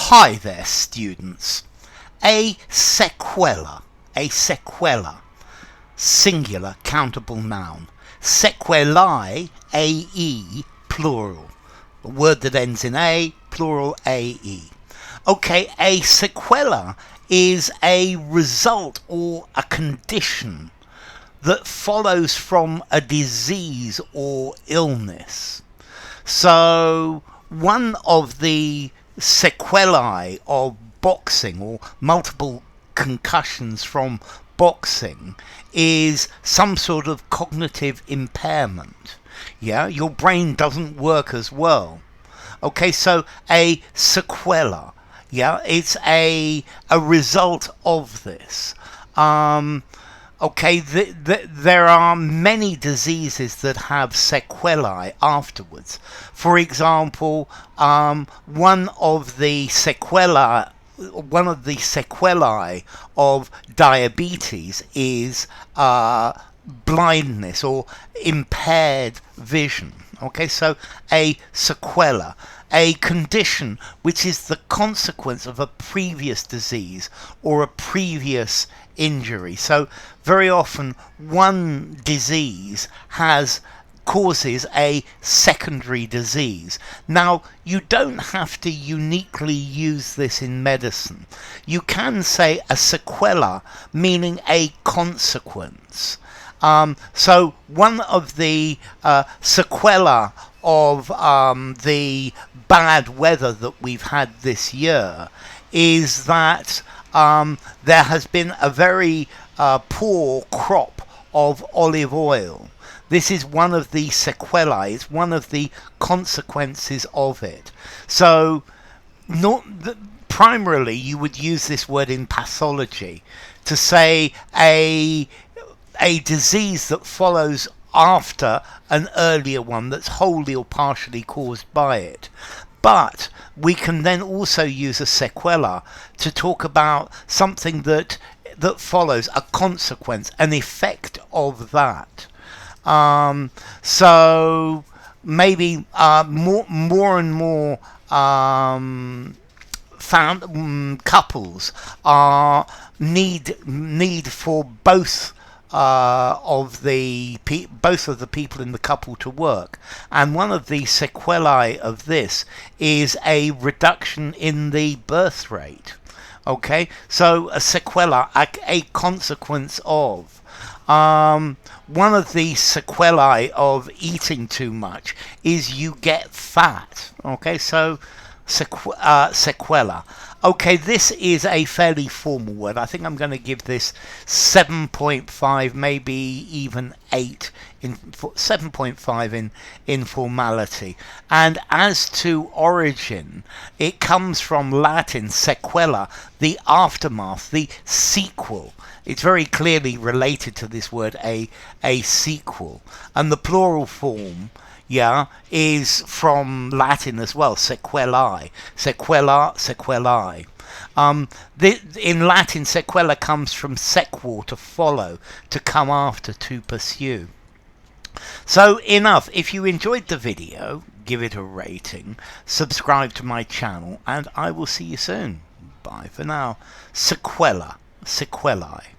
Hi there, students. A sequela, singular, countable noun. Sequelae, A-E, plural. A word that ends in A, plural A-E. Okay, a sequela is a result or a condition that follows from a disease or illness. So one of the sequelae of boxing, or multiple concussions from boxing, is some sort of cognitive impairment. Yeah, your brain doesn't work as well. Okay, so a sequela, yeah, it's a result of this. Okay, there are many diseases that have sequelae afterwards. For example, one of the sequelae of diabetes is blindness or impaired vision. Okay, so a sequela, a condition which is the consequence of a previous disease or a previous injury. So very often one disease causes a secondary disease. Now, you don't have to uniquely use this in medicine. You can say a sequela, meaning a consequence. So one of the sequela of the bad weather that we've had this year is that there has been a very poor crop of olive oil. This is one of the sequelae, it's one of the consequences of it. So primarily you would use this word in pathology to say a disease that follows after an earlier one that's wholly or partially caused by it. But we can then also use a sequela to talk about something that follows, a consequence, an effect of that. So maybe more and more couples need for both of the people in the couple to work, and one of the sequelae of this is a reduction in the birth rate. Okay, so a sequela, a consequence of. One of the sequelae of eating too much is you get fat. Okay, so sequela. Okay, this is a fairly formal word. I think I'm going to give this 7.5, maybe even 8, 7.5 in formality. And as to origin, it comes from Latin sequela, the aftermath, the sequel. It's very clearly related to this word, a sequel. And the plural form, yeah, is from Latin as well, sequelae, sequelae. In Latin, sequela comes from sequor, to follow, to come after, to pursue. So enough. If you enjoyed the video, give it a rating, subscribe to my channel, and I will see you soon. Bye for now. Sequela, sequelae.